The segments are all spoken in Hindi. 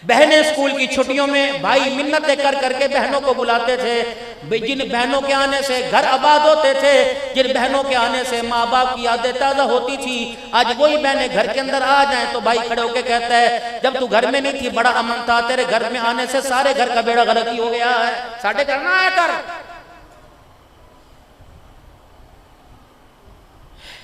बहनें स्कूल की छुट्टियों में भाई मिन्नतें कर करके बहनों को बुलाते थे। जिन बहनों के आने से घर आबाद होते थे, जिन बहनों के आने से माँ बाप की यादें ताज़ा होती थी, आज वही बहनें घर के अंदर आ जाएं तो भाई खड़े होके कहता है जब तू घर में नहीं थी बड़ा अमन था, तेरे घर में आने से सारे घर का बेड़ा गलत ही हो गया है, साढ़े घर ना आया कर।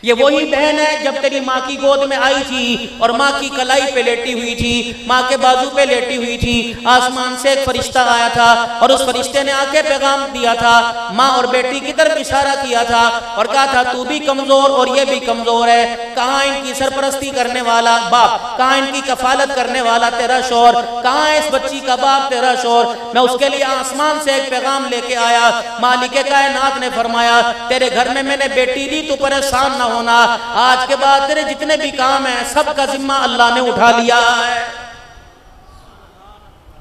ये वही बहन है जब तेरी माँ की गोद में आई थी और माँ की कलाई पे लेटी हुई थी, माँ के बाजू पे लेटी हुई थी। आसमान से एक फरिश्ता आया था और उस फरिश्ते ने आके पैगाम दिया था, माँ और बेटी की तरफ इशारा किया था और कहा था तू भी कमजोर और ये भी कमजोर है, कहाँ इनकी सरपरस्ती करने वाला बाप, कहाँ इनकी कफालत करने वाला तेरा शौहर, कहाँ है इस बच्ची का बाप तेरा शौहर। मैं उसके लिए आसमान से एक पैगाम लेके आया। मालिक कायनात ने फरमाया तेरे घर में मैंने बेटी दी, तू परेशान ना होना, आज के बाद तेरे जितने भी काम हैं सबका जिम्मा अल्लाह ने उठा लिया है।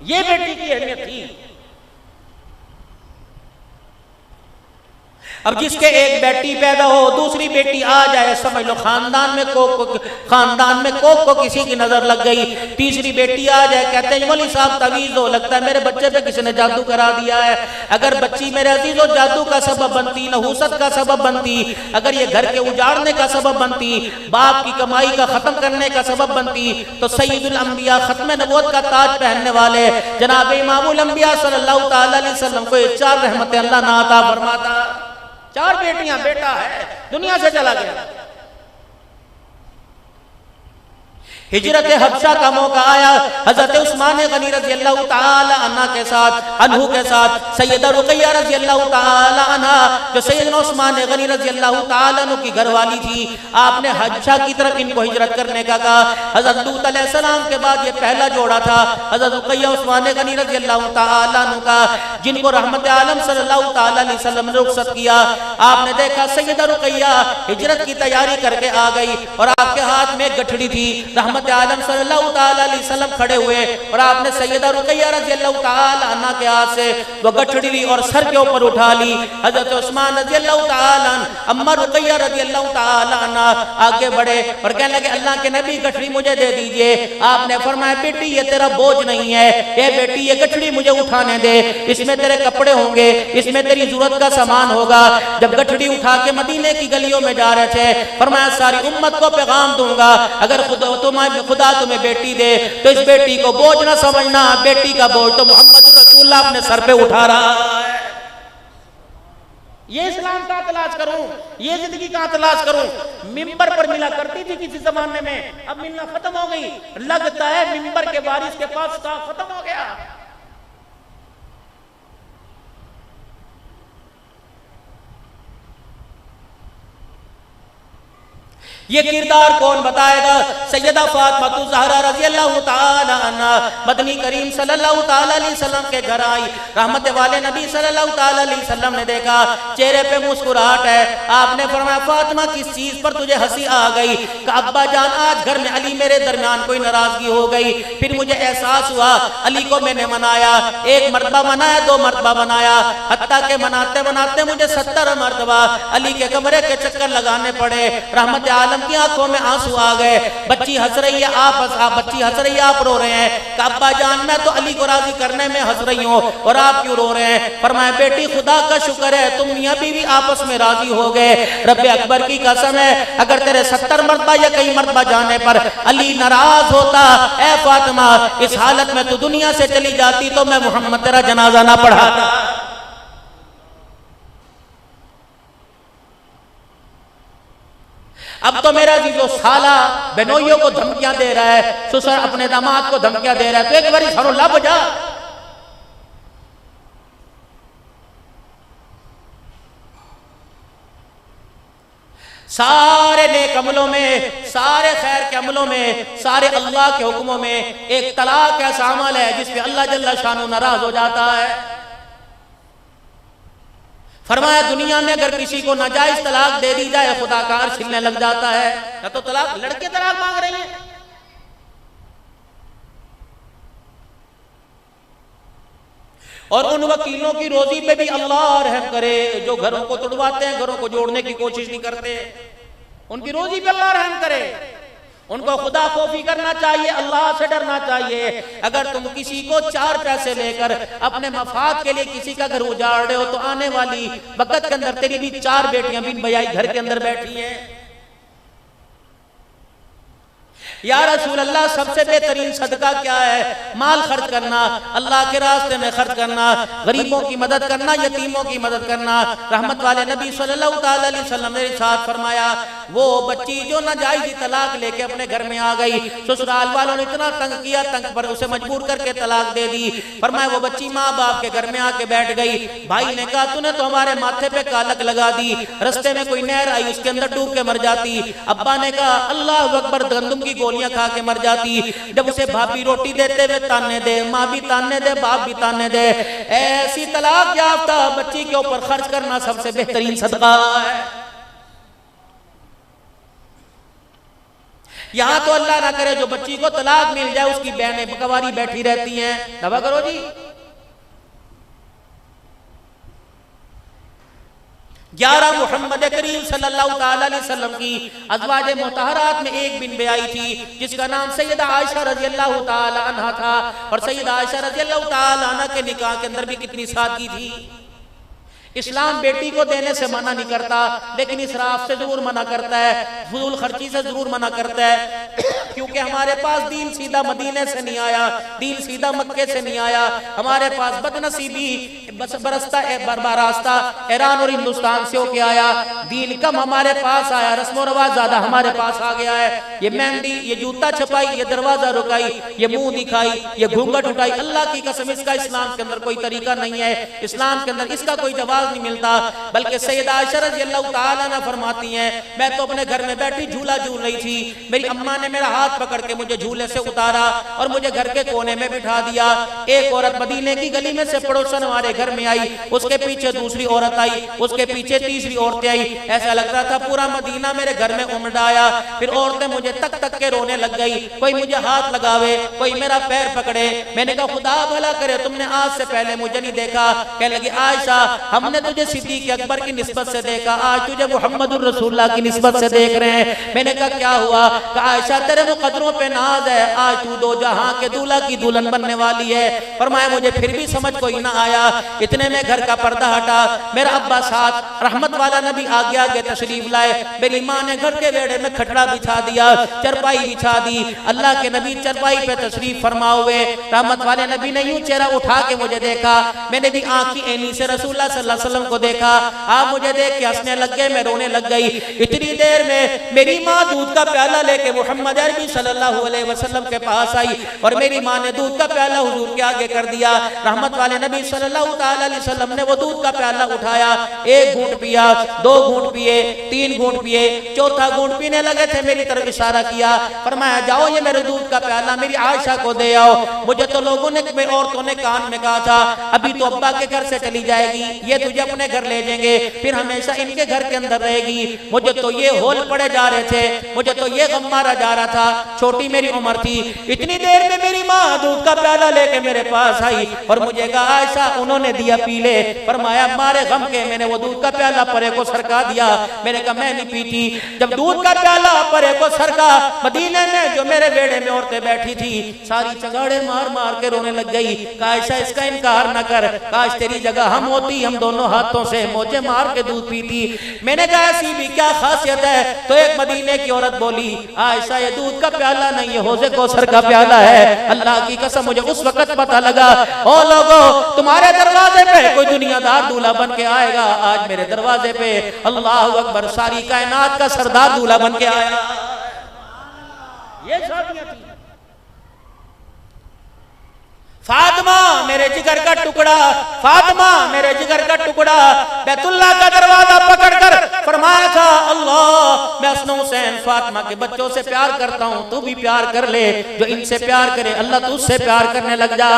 ये बेटी की अहमियत थी। अब जिसके एक बेटी पैदा हो दूसरी बेटी आ जाए, समझ लो खानदान में कोक को किसी की नजर लग गई। तीसरी बेटी आ जाए, कहते हैं मौलवी साहब तवीज हो, लगता है मेरे बच्चे पे किसी ने जादू करा दिया है। अगर बच्ची मेरे अजीजों जादू का सबब बनती, नहूसत का सबब बनती, अगर ये घर के उजाड़ने का सबब बनती, बाप की कमाई का खत्म करने का सबब बनती, तो सैयदुल अंबिया खत्म नबूवत का ताज पहनने वाले जनाब इमामुल अंबिया सल्लल्लाहु तआला अलैहि वसल्लम को 4 रहमतें अल्लाह ना अता फरमाता। 4 बेटियां, बेटा है दुनिया से चला गया। हिजरत हबशा का मौका आया, हजरत उस्मान गनी रज़ी अल्लाह ताला अन्हा के साथ सैयदा रुक़ैया रज़ी अल्लाह ताला अन्हा, जो सैयदना उस्मान गनी रज़ी अल्लाह ताला अन्हु की घरवाली थी, आपने हबशा की तरफ इनको हिजरत करने का कहा। हजरत लूत अलैहिस्सलाम के बाद ये पहला जोड़ा था, हजरत रुक़ैया उस्मान गनी रज़ी अल्लाह ताला अन्हु का, जिनको रहमत आलम सल्लल्लाहु ताला अलैहि वसल्लम ने रुखसत किया। आपने देखा सैयदा रुक़ैया हिजरत की तैयारी करके आ गई और आपके हाथ में गठड़ी थी। रहमत आलम सल्लल्लाहु ताला अलैहि वसल्लम खड़े हुए और आपने सैयदा रुक़ैया रज़ी अल्लाह ताला अन्हा के हाथ से वो गठड़ी ली और सर के ऊपर उठा ली। हजरत उस्मान रज़ी अल्लाह ताला अम्मा रुक़ैया रज़ी अल्लाह ताला अन्हा आगे बढ़े और कहने लगे अल्लाह के नबी गठड़ी मुझे दे दीजिए। आपने फरमाया बेटी ये तेरा बोझ नहीं है, ये बेटी ये गठड़ी मुझे उठाने दे, इसमें तेरे कपड़े होंगे, इसमें तेरी जरूरत का सामान होगा। जब गठड़ी उठा के मदीने की गलियों में जा रहे थे, फरमाया सारी उम्मत को पैगाम दूंगा, अगर खुदा तुम्हें बेटी दे तो इस बेटी को बोझ ना समझना, बेटी का बोझ तो मोहम्मद रसूलुल्लाह अपने सर पे उठा रहा है। ये इस्लाम का तलाश करूं, ये जिंदगी का तलाश करूं। मिंबर पर मिला करती थी किसी जमाने में, अब मिलना खत्म हो गई। लगता है मिंबर के वारिस के पास का खत्म हो गया। ये किरदार कौन बताएगा? सैयदा फातिमा ज़हरा रज़ी अल्लाह ताला अन्हा मदनी करीम सल्लल्लाहु ताला अलैहि वसल्लम के घर आई। रहमत वाले नबी सल्लल्लाहु ताला अलैहि वसल्लम ने देखा चेहरे पे मुस्कुराहट है। आपने फरमाया फातिमा किस चीज पर तुझे हंसी आ गई? अब्बा जान आज घर में अली मेरे दरमियान कोई नाराजगी हो गई, फिर मुझे एहसास हुआ अली को मैंने मनाया, 1 मरतबा मनाया, 2 मरतबा मनाया, हत्ता के मनाते मनाते मुझे 70 मरतबा अली के कमरे के चक्कर लगाने पड़े। रहमत आलम की आंखों में आंसू आ गए। बच्ची हंस रही है, बच्ची हंस रही है, आप रो रहे हैं। अब्बा जान मैं तो अली को राजी करने में हंस रही हूँ और आप क्यों रो रहे हैं? फरमाया बेटी खुदा का शुक्र है तुम मियां बीवी आपस में राजी हो गए। रब्बे अकबर की कसम है अगर तेरे 70 मरतबा या कई मरतबा जाने पर अली नाराज होता, ए फातिमा इस हालत में तू दुनिया से चली जाती तो मैं मोहम्मद तेरा जनाजा ना पढ़ाता। अब तो मेरा जी जो साला बेनोइयों को धमकियां दे रहा है, ससुर अपने दामाद को धमकियां दे रहा है, तो एक बारी सरो लब जा। सारे नेक अमलों में, सारे खैर के अमलों में, सारे अल्लाह के हुक्मों में एक तलाक ऐसा अमल है जिसपे अल्लाह जल्ला शानो नाराज हो जाता है। फरमाया दुनिया में अगर किसी को नाजायज तलाक दे दी जाए खुदा का अर्श हिलने लग जाता है। ना तो तलाक लड़के तलाक मांग रही हैं, और उन वकीलों की रोजी पे भी अल्लाह रहम करे जो घरों को तोड़वाते हैं, घरों को जोड़ने की कोशिश नहीं करते, उनकी रोजी पे अल्लाह रहम करे। उनको खुदा खौफी करना चाहिए, अल्लाह से डरना चाहिए। अगर तुम किसी को 4 पैसे लेकर अपने मफाद के लिए किसी का घर उजाड़ रहे हो तो आने वाली वक्त के अंदर तेरी भी 4 बेटियां बिन बयाई घर के अंदर बैठी हैं। या रसूल अल्लाह, सबसे बेहतरीन सदका क्या है? माल खर्च करना, अल्लाह के रास्ते में खर्च करना, गरीबों की मदद करना, यतीमों की मदद करना। रहमत वाले नबी सल्लल्लाहु अलैहि वसल्लम ने इरशाद फरमाया, वो बच्ची जो नाजायज तलाक लेके अपने घर में आ गई, ससुराल वालों ने इतना तंग किया, तंग पर उसे मजबूर करके तलाक दे दी। फरमाया वो बच्ची माँ बाप के घर में आके बैठ गई। भाई ने कहा तूने तो हमारे माथे पे कालक लगा दी, रस्ते में कोई नहर आई उसके अंदर डूब के मर जाती। अब्बा ने कहा अल्लाह अकबर, गंदम की गोलियां खा के मर जाती। जब उसे भाभी रोटी देते हुए ताने दे, माँ भी ताने दे, बाप भी ताने दे। ऐसी तलाक याफ्ता बच्ची के ऊपर खर्च करना सबसे बेहतरीन सदका है। यहाँ तो अल्लाह ना करे जो बच्ची को तलाक मिल जाए उसकी बहनें बकवारी बैठी रहती हैं, दवा करो जी। 11 मुहम्मद करीम सल्लल्लाहु अलैहि वसल्लम की अज़वाज मुतहरात में एक बिन ब्याई थी जिसका नाम सैयदा आयशा रज़ियल्लाहु ताला अन्हा था। और सैयदा आयशा रज़ियल्लाहु ताला अन्हा के निकाह के अंदर भी कितनी सादगी थी। इस्लाम बेटी को देने से मना नहीं करता, लेकिन इसराफ से जरूर मना करता है, फजूल खर्ची से जरूर मना करता है। क्योंकि हमारे पास दीन सीधा मदीने से नहीं आया, दीन सीधा मक्के से नहीं आया। हमारे पास बदनसीबी बरसता रास्ता ईरान और हिंदुस्तान से होके आया। दीन कम हमारे पास आया, रस्म रवाज ज्यादा हमारे पास आ गया है। ये मेहंदी, ये जूता छपाई, ये दरवाजा रुकाई, ये मुंह दिखाई, ये घूंघट उठाई, अल्लाह की कसम इसका इस्लाम के अंदर कोई तरीका नहीं है। इस्लाम के अंदर इसका कोई जवाब नहीं मिलता। बल्कि सैयदा आयशा रज़ियल्लाहु ताला अन्हा फरमाती हैं, मैं तो अपने घर में बैठी झूला झूल रही थी, मेरी अम्मा ने मेरा हाथ पकड़ के मुझे झूले से उतारा और मुझे घर के कोने में बिठा दिया। एक औरत मदीने की गली में से पड़ोसन हमारे घर में आई, उसके पीछे दूसरी औरत आई, उसके पीछे तीसरी औरतें आई। ऐसा लग रहा था पूरा मदीना मेरे घर में उमड़ आया। फिर औरतें मुझे तक तक के रोने लग गई, कोई मुझे हाथ लगावे, कोई मेरा पैर पकड़े। मैंने कहा खुदा भला करे तुमने आज से पहले मुझे नहीं देखा। कहने लगी आयशा, हमने तुझे सिद्दीक़ अकबर की निस्बत से देखा, आज तुझे मुहम्मदुर रसूलुल्लाह की निस्बत से देख रहे हैं। मैंने कहा क्या हुआ? कहा आयशा तेरे मुकद्दरों पे नाज है, आज तू 2 जहां के दूल्हा की दुल्हन बनने वाली है। फरमाया मुझे फिर भी समझ कोई ना आया। इतने में घर का पर्दा हटा, मेरा अब्बा साथ रहमत वाला नबी आगे आगे तशरीफ लाए। मेरी माँ ने घर के वेड़े में खटड़ा बिछा दिया, चरपाई बिछा दी। अल्लाह के नबी चरपाई पे तशरीफ फरमा हुए। रहमत वाले नबी ने यूं चेहरा उठा के मुझे देखा, मैंने भी आँख की ऐनी से रसूलुल्लाह सल्लल्लाहु अलैहि वसल्लम को देखा। आप मुझे देख के हंसने लग गए, मैं रोने लग गई। इतनी देर में मेरी माँ दूध का प्याला लेके मोहम्मद अरबी सल्लल्लाहु अलैहि वसल्लम के पास आई और मेरी माँ ने दूध का प्याला हुजूर के आगे कर दिया। रहमत वाले नबी सल्लल्लाहु अलैहि वसल्लम ने वो दूध का प्याला उठाया, 1 घूंट पिया, 2 घूंट पिए, 3 घूंट पिए, चौथा घूंट पीने लगे थे। मेरी तरफ इशारा किया, फरमाया जाओ ये मेरे दूध का प्याला मेरी आयशा को दे आओ। मुझे तो लोगों ने, औरतों ने कान में कहा था अभी तो अब्बा के घर से चली जाएगी, ये तुझे अपने घर ले जाएंगे, फिर हमेशा इनके घर के अंदर रहेगी। मुझे तो ये होल पड़े जा रहे थे, मुझे तो ये गम मारा जा रहा था। छोटी मेरी उम्र थी। इतनी देर में मेरी माँ दूध का प्याला लेके मेरे पास आई और मुझे कहा आयशा उन्होंने दिया पी ले। फरमाया मारे गम के मैंने वो दूध का प्याला परे को सरका दिया। मैंने कहा मैं नहीं पीती। जब दूध का प्याला परे को सरका, मदीने में जो मेरे बेड़े में औरतें बैठी थी सारी चगाड़े मार मार के रोने लग गई। कहा आयशा इसका इनकार न कर, काश तेरी जगह हम होती, हम दोनों हाथों से मोजे मार के दूध पीती। मैंने कहा ऐसी भी क्या खासियत है? तो एक मदीने की औरत बोली आयशा ये दूध का प्याला नहीं, ये हौज़े कौसर का प्याला है। अल्लाह की कसम मुझे उस वक्त पता लगा, ओ लोगों तुम्हारे दरवाजे पे कोई दुनियादार दूल्हा बन के आएगा, आज मेरे दरवाजे पे अल्लाह अकबर सारी कायनात का सरदार दूल्हा बन के आया। ये शादियां थी। फातिमा मेरे जिगर का टुकड़ा, फातिमा मेरे जिगर का टुकड़ा, बैतुल्लाह का दरवाजा पकड़कर फरमाया था अल्लाह मैं हसन हुसैन फातिमा के बच्चों से प्यार करता हूँ, तू भी प्यार कर ले। जो इनसे प्यार करे अल्लाह तू उससे प्यार करने लग जा।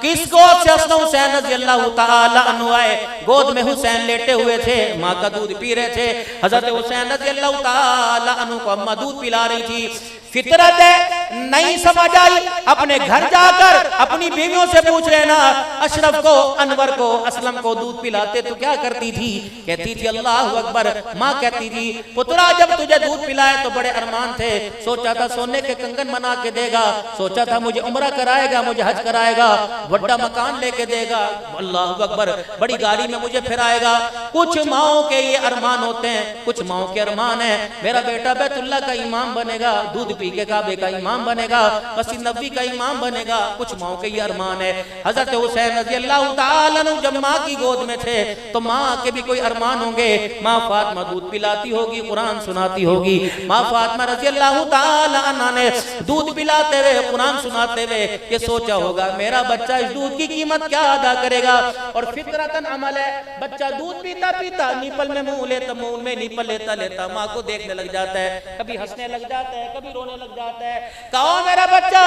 किस गोद से हसन हुसैन रज़ियल्लाहु ताला अन्हु आए? गोद में हुसैन लेटे हुए थे, माँ का दूध पी रहे थे। हजरत हुसैन रज़ियल्लाहु ताला अन्हु को अम्मा दूध पिला रही थी। फितरत नहीं समझ आई, अपने घर जाकर अपनी बीवियों से पूछ लेना। अशरफ को, अनवर को, असलम को दूध पिलाते तो क्या करती थी? कहती थी अल्लाह अकबर। माँ कहती थी पुत्रा जब तुझे दूध पिलाए तो बड़े अरमान थे, सोचा था सोने के कंगन बना के देगा, सोचा था मुझे उम्रा कराएगा, मुझे हज कराएगा, बड़ा मकान लेके देगा, अल्लाह अकबर, बड़ी गाड़ी में मुझे फिराएगा। कुछ माओ के ये अरमान होते हैं, कुछ माओ के अरमान है मेरा बेटा बैतुल्लाह का इमाम बनेगा, दूध पी के काबे का इमाम बनेगा, मस्जिद नबवी का इमाम बनेगा। कुछ माओ के ये अरमान है। हजरत हुसैन रज़ी अल्लाह ताला अन्हु जब माँ की गोद में थे तो माँ के भी कोई अरमान होंगे। माँ फातिमा दूध पिलाती होगी, कुरान सुनाती होगी। माँ फातिमा रज़ी अल्लाह ताला अन्हा ने दूध पिलाते हुए, कुरान सुनाते हुए ये सोचा होगा मेरा बच्चा इस दूध की कीमत क्या अदा करेगा। और फितरतन अमल है, बच्चा दूध पीता पीता नीपल में मुंह लेता, मुंह में नीपल लेता लेता माँ को देखने लग जाता है, कभी हंसने लग जाता है, कभी रोने लग जाता है। कहो मेरा बच्चा,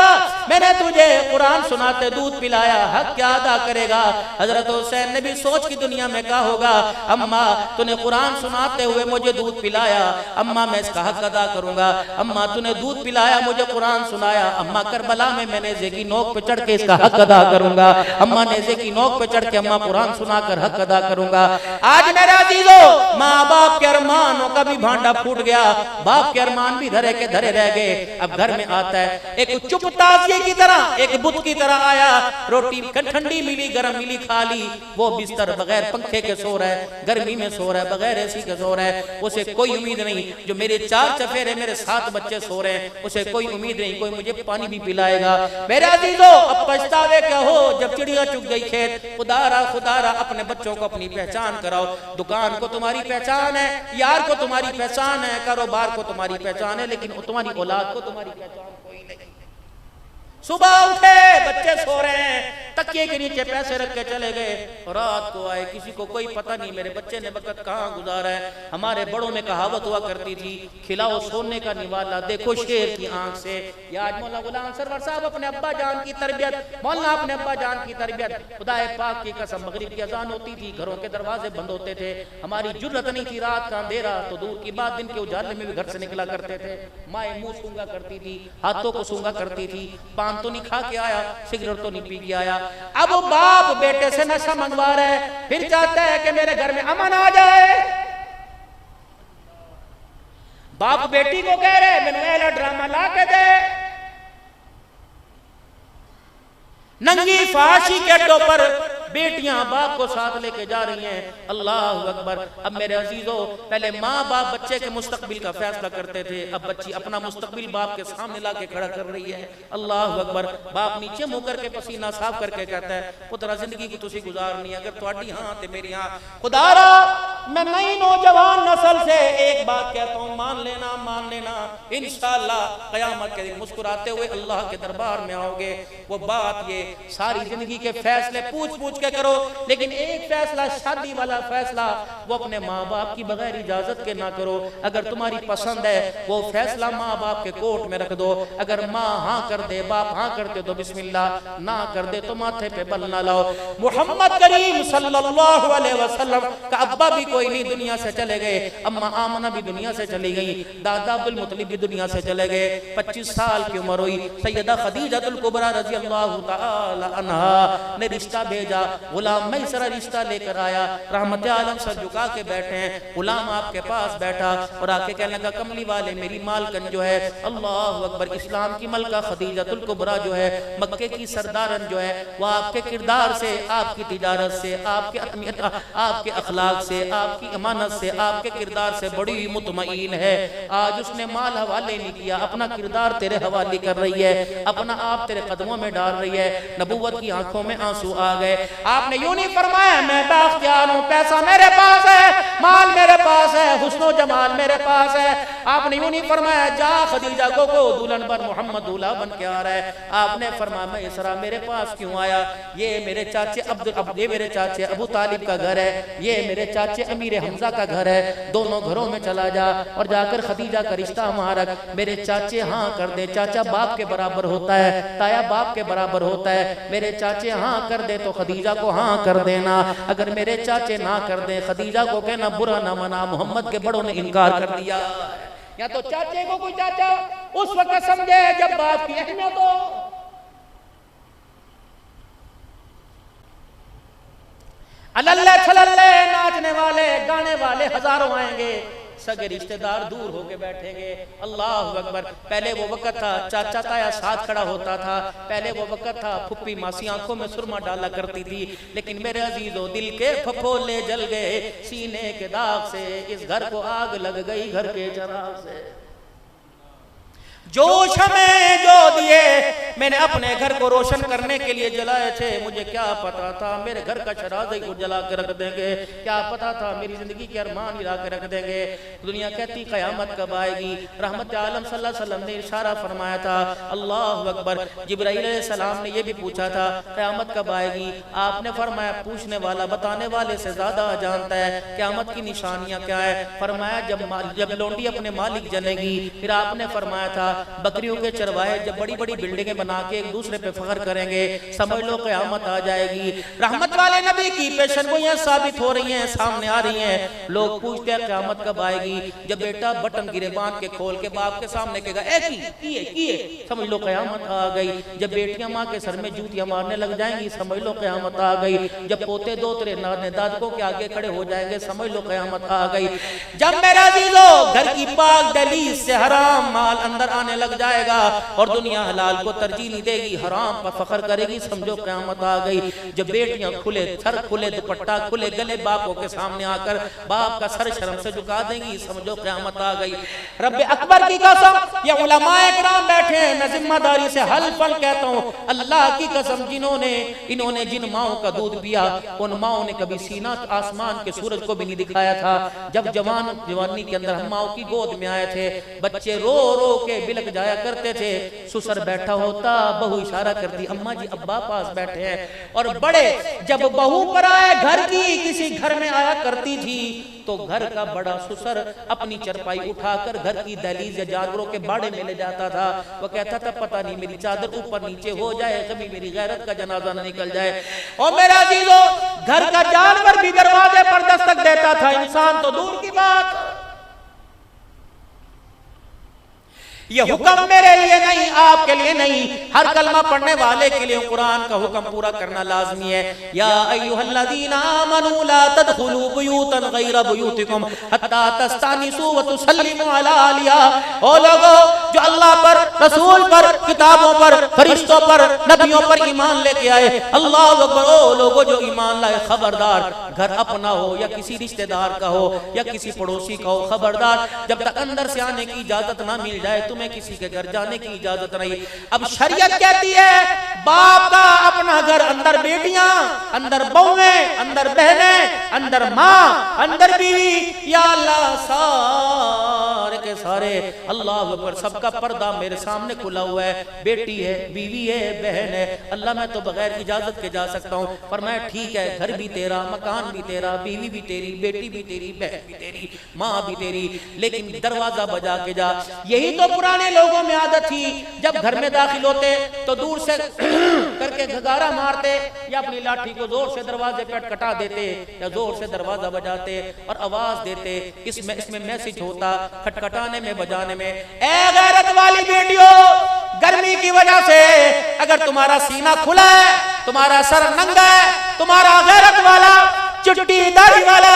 मैंने तुझे कुरान सुनाते दूध पिलाया, हक क्या अदा करेगा? हजरत हुसैन ने भी सोच की दुनिया में कहा होगा अम्मा तूने कुरान सुनाते हुए मुझे दूध पिलाया, अम्मा मैं इसका हक अदा करूंगा। अम्मा तूने दूध पिलाया, मुझे कुरान सुनाया, अम्मा करबला में मैं नेज़े की नोक पे चढ़ के इसका हक अदा करूंगा। अम्मा नेज़े की नोक पे चढ़ के अम्मा कुरान सुनाकर हक अदा करूंगा। आज मेरे अजीजों, माँ बाप के अरमानों का भी भांडा फूट गया, बाप के अरमान भी धरे के धरे रह गए। अब घर में आता है एक चुप ताजिए की तरह, एक बुत की तरह आया, रोटी ठंडी मिली, गरम मिली, खा ली। वो बिस्तर बगैर पंखे के सो रहा है, गर्मी में सो रहा है, बगैर एसी के सो रहा है। उसे कोई उम्मीद नहीं, जो मेरे 4 चफेरे, मेरे 7 बच्चे सो रहे हैं, उसे कोई उम्मीद नहीं कोई मुझे पानी भी पिलाएगा। मेरे अजीजों, अब पछतावे क्या हो जब चिड़िया चुग गई खेत। खुदारा खुदारा अपने बच्चों को अपनी पहचान कराओ। दुकान को तुम्हारी पहचान है, यार को तुम्हारी पहचान है, कारोबार को तुम्हारी पहचान है, लेकिन तुम्हारी औलाद को तुम्हारी पहचान कोई नहीं। सुबह उठे, बच्चे सो रहे हैं, तकिए के नीचे पैसे रख के चले गए, रात को आए, किसी को कोई पता नहीं मेरे बच्चे ने वक्त कहाँ गुजारा है। हमारे बड़ों में कहावत हुआ करती थी, खिलाओ सोने का निवाला, देखो शेर की आंख से। या आज मौला गुलाम सरवर साहब अपने अब्बा जान की तरबियत, मौलाना अपने अब्बा जान की तरबियत, खुदाए पाक की कसम, मगरिब की अजान होती थी, घरों के दरवाजे बंद होते थे, हमारी जुर्रत नहीं थी रात का अंधेरा तो दूर की बात दिन के उजाले में भी घर से निकला करते थे। माए मुंह सूंगा करती थी, हाथों को सूंगा करती थी, पान तो नहीं खा के आया, सिगरेट तो नहीं पी के आया। अब बाप बेटे से नशा मंगवा रहा है, फिर चाहता है कि मेरे घर में अमन आ जाए। बाप बेटी को कह रहे मैंने पहला ड्रामा ला के दे, नंगी फाशी के अड्डों पर बेटियां बाप को साथ लेके जा रही हैं। अल्लाह अकबर। अब मेरे अजीजों, पहले माँ बाप बच्चे के मुस्तकबिल का फैसला करते थे, अब बच्ची अपना मुस्तकबिल बाप के सामने ला के खड़ा कर रही है। अल्लाह अकबर। बाप नीचे मुंह करके पसीना साफ करके कहता है पुत्रा जिंदगी की तुसी गुजारनी अगर तुहाडी हां ते मेरी हां। खुदारा मैं नई नौजवान नस्ल से एक बात कहता हूं, मान लेना इंशाअल्लाह क़यामत के दिन मुस्कुराते हुए अल्लाह के दरबार में आओगे। वो बात ये सारी जिंदगी के फैसले पूछ के करो, लेकिन एक फैसला शादी वाला फैसला वो अपने माँ बाप की बगैर इजाजत के ना करो। अगर तुम्हारी पसंद है वो फैसला माँ बाप के कोर्ट में रख दो। अगर माँ हाँ कर दे, बाप हाँ करते तो बिस्मिल्लाह, ना कर दे तो माथे पे बल ना लाओ। मोहम्मद करीम सल्लल्लाहु अलैहि वसल्लम का अब्बा भी कोई नहीं, दुनिया से चले गए। अम्मा आमना भी दुनिया से चली गई, दादा अब्दुल मुत्तलिब भी दुनिया से चले गए। 25 साल की उम्र हुई, सैयदा खदीजतुल कुबरा रज़ी अल्लाह तआला अन्हा ने रिश्ता भेजा। गुलाम मैसरा रिश्ता लेकर आया, रहमत आलम सर झुका के बैठे हैं। गुलाम आपके पास बैठा और आके कहने लगा कमली वाले मेरी मालकन जो है, अल्लाह अकबर, इस्लाम की मलका खदीजतुल कुबरा जो है, मक्के की सरदारन जो है, वो आपके किरदार से, आपकी तिजारत से, आपके अखलाक से, आपकी अमानत से, आपके किरदार से बड़ी मुतमईन है। आज उसने माल हवाले नहीं किया, अपना किरदार तेरे हवाले कर रही है, अपना आप तेरे कदमों में डाल रही है। नबूवत की आंखों में आंसू आ गए। आपने यूं नहीं फरमाया मैं बाख्तियार हूं, पैसा मेरे पास है, माल मेरे पास है, हुस्नो जमाल मेरे पास है। आपने यूं नहीं फरमाया जा खदीजा को दुल्हन बन, मोहम्मद दूल्हा बन के आ रहा है। आपने फरमाया मैं इसरा मेरे पास क्यों आया? ये मेरे चाचे ये मेरे चाचे अबू तालिब का घर है, ये मेरे चाचे अमीर हमजा का घर है। दोनों घरों में चला जा और जाकर खदीजा का रिश्ता हमारा, मेरे चाचे हाँ कर दे। चाचा बाप के बराबर होता है, ताया बाप के बराबर होता है। मेरे चाचे हाँ कर दे तो खदीजा को हाँ कर देना। अगर मेरे चाचे ना कर दे, खदीजा को कहना बुरा ना मना, मोहम्मद के बड़ों ने इनकार कर दिया। या तो चाचे को कोई चाचा उस वक्त समझे जब बात की अहमियत हो। अल्ले छलल्ले नाचने वाले गाने वाले हजारों आएंगे, सगे रिश्तेदार दूर होके बैठेंगे। अल्लाह अकबर। पहले वो वक्त था चाचा ताया साथ खड़ा होता था, पहले वो वक्त था फुप्पी मासी आंखों में सुरमा डाला करती थी। लेकिन मेरे अजीजों दिल के फफोले जल गए सीने के दाग से, इस घर को आग लग गई घर के चिराग से। जोश में जो दिए मैंने अपने घर को रोशन करने के लिए जलाए थे, मुझे क्या पता था मेरे घर का शराज़े को जला के रख देंगे, क्या पता था मेरी जिंदगी के अरमान हिला के रख देंगे। दुनिया कहती क़यामत कब आएगी। रहमत आलम सल्लल्लाहु अलैहि वसल्लम ने इशारा फरमाया था, अल्लाह अकबर। जिब्राईल अलैहिस्सलाम ने यह भी पूछा था क़यामत कब आएगी, आपने फरमाया पूछने वाला बताने वाले से ज्यादा जानता है क़यामत की निशानियां क्या है। फरमाया जब लोंडी अपने मालिक जनेगी। फिर आपने फरमाया था बकरियों के चरवाहे जब बड़ी बड़ी बिल्डिंगें बना के एक दूसरे पे फख्र करेंगे, समझ लो क़यामत आ जाएगी। रहमत वाले नबी की पेशनगोइयां साबित हो रही हैं, सामने आ रही हैं। लोग पूछते हैं क़यामत कब आएगी। जब बेटा बटन गिरे बांध के खोल के बाप के सामने कहेगा की समझ लो क़यामत आ गई। जब बेटियां माँ के सर में जूतियां मारने लग जाएंगी, समझ लो क़यामत आ गई। जब पोते दोतरे नाने दादकों के आगे खड़े हो जाएंगे, समझ लो क़यामत आ गई। जब मेरा अजीजों घर की पाक दहलीज से हराम माल अंदर आने लग जाएगा और दुनिया हलाल को तरजीह नहीं देगी, हराम पर फख्र करेगी, समझो क़यामत आ गई। जब बेटियां खुले सर खुले दुपट्टा खुले गले बापों के सामने आकर बाप का सर शर्म से झुका देंगी, समझो क़यामत आ गई। रब्बे अकबर की कसम, ये उलमाए किराम बैठे हैं, मैं जिम्मेदारी से हल्फन कहता हूँ, अल्लाह की कसम इन्होंने जिन माओं का दूध पिया, उन माओं ने कभी सीना आसमान के सूरज को भी नहीं दिखाया था। जब जवानी के अंदर हम माओं की गोद में आए थे, बच्चे रो रो के बिलक जाया करते थे। ससुर बैठा होता, बहू इशारा करती अम्मा जी अब्बा पास बैठे हैं। और बड़े जब बहू पर आए घर की किसी घर में आया करती थी तो घर का बड़ा ससुर अपनी चरपाई उठाकर घर की दहलीज या जानवरों के बाड़े में ले जाता था। वो कहता था पता नहीं मेरी चादर ऊपर नीचे हो जाए, कभी मेरी गैरत का जनाजा न निकल जाए। और मेरा अजीजों घर का जानवर भी दरवाजे पर दस्तक देता था, इंसान तो दूर की बात। ये हुक्म मेरे लिए नहीं, आपके लिए नहीं, हर कलमा पढ़ने वाले के लिए कुरान का हुक्म पूरा करना लाजमी है। या अय्युहल्लज़ीना आमनू ला तदखुलू बुयूतन गैरा बुयूतिकुम हत्ता तस्तानिसू व तुसल्लिमू अला अलिया। ओ लोगो जो अल्लाह पर, रसूल पर, किताबों पर, फरिश्तों पर, नबियों पर ईमान लेके आए, अल्लाह अकबर। ओ लोगो जो ईमान लाए, खबरदार घर अपना हो या किसी रिश्तेदार का हो या किसी पड़ोसी का हो, खबरदार जब तक अंदर से आने की इजाजत ना मिल जाए तुम्हें किसी के घर जाने की इजाजत नहीं। अब शरीयत कहती है बाप का अपना घर, अंदर बेटियां, अंदर बहुएं, अंदर बहनें, अंदर माँ, अंदर बीवी, या अल्लाह सारे के सारे अल्लाह अकबर, सबका पर्दा मेरे सामने खुला हुआ है। बेटी है, बीवी है, बहन है, अल्लाह मैं तो बगैर इजाजत के जा सकता हूँ। पर मैं ठीक है, घर भी तेरा, मकान भी तेरा, बीवी भी तेरी, बेटी भी तेरी, बहन भी तेरी, माँ भी तेरी, लेकिन दरवाजा बजा के जा। यही तो पुराने लोगों में आदत थी, जब घर में दाखिल होते तो दूर से करके घगारा मारते या अपनी लाठी को जोर से दरवाजे पे कटा देते या जोर से दरवाजा बजाते और आवाज देते। इसमें मैसेज होता खटखटाने में, बजाने में, ए गैरत वाली बेटियों, गर्मी की वजह से अगर तुम्हारा सीना खुला है, तुम्हारा सर नंगा है, तुम्हारा गैरत वाला चिट्टी दाढ़ी वाला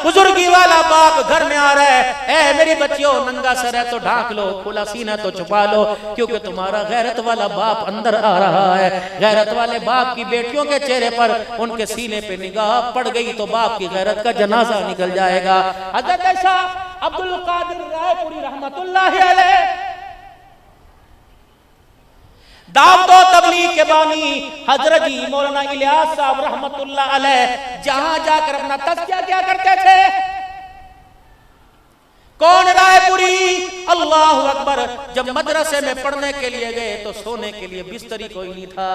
बुजुर्गी वाला बाप घर में आ रहा है, ए मेरी बच्चियों नंगा सर है तो ढाक लो, खुला सीना तो छुपा लो, क्योंकि तुम्हारा गैरत वाला बाप अंदर आ रहा है। गैरत वाले बाप की बेटियों के चेहरे पर, उनके सीने पे निगाह पड़ गई तो बाप की गैरत का जनाजा निकल जाएगा। हज़रत शाह अब्दुल कादिर रायपुरी रहमतुल्लाह अलैह दावत व तबलीग के बानी हजरत जी मौलाना इलियास साहब रहमतुल्लाह अलैह जहां जाकर अपना तज़किया क्या करते थे। कौन रायपुरी? अल्लाह अकबर। जब मदरसे में पढ़ने के लिए गए तो सोने के लिए बिस्तरी कोई नहीं था।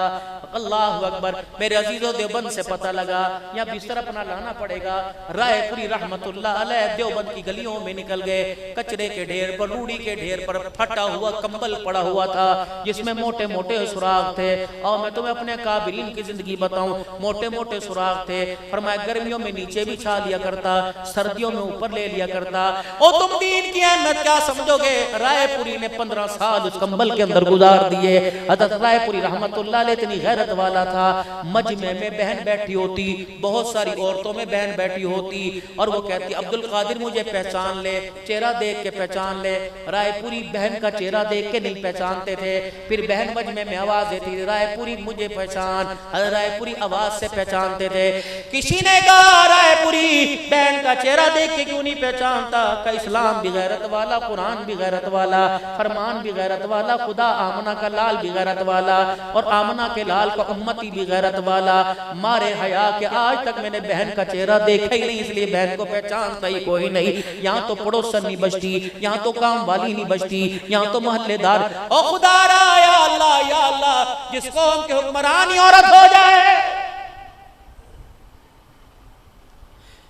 अल्लाह अकबर। मेरे अजीजों देवबंद से पता लगा या बिस्तर अपना लाना पड़ेगा। रायपुरी रहमतुल्लाह अलैह देवबंद की गलियों में निकल गए। कचरे के ढेर पर, रूड़ी के ढेर पर फटा हुआ कंबल पड़ा हुआ था जिसमें मोटे मोटे सुराख थे। और मैं तुम्हें अपने काबिलीन की जिंदगी बताऊं, मोटे मोटे सुराख थे। फरमाया गर्मियों में नीचे बिछा लिया करता, सर्दियों में ऊपर ले लिया करता। और तुम दीन की अहमियत क्या समझोगे? सोचोगे रायपुरी ने 15 साल उस कंबल के अंदर गुजार दिए। हज़रत रायपुरी रहमतुल्लाह अलैह इतनी गैरत वाला था, मजमे में बहन बैठी होती, बहुत सारी औरतों में बहन बैठी होती और वो कहती अब्दुल कादिर मुझे पहचान ले, चेहरा देख के पहचान ले। रायपुरी बहन का चेहरा देख के नहीं पहचानते थे, फिर बहन मजमे में आवाज देती रायपुरी मुझे पहचान, रायपुरी आवाज से पहचानते थे। किसी ने कहा रायपुरी बहन का चेहरा देख के क्यों नहीं पहचानता? का इस्लाम भी गैरत वाला, कुरान भी गैरत वाला, फरमान भी गैरत वाला, खुदा आमना का लाल भी गैरत वाला और आमना के लाल का उम्मती भी गैरत वाला। मारे हया के आज तक मैंने बहन का चेहरा देखा ही नहीं, इसलिए बहन को पहचानता ही कोई नहीं। यहाँ तो पड़ोसन नहीं बचती, यहाँ तो काम वाली नहीं बचती, यहाँ तो मोहल्लेदार। ओ खुदा या अल्लाह या अल्लाह, जिस कौम के हुक्मरानी औरत हो जाए,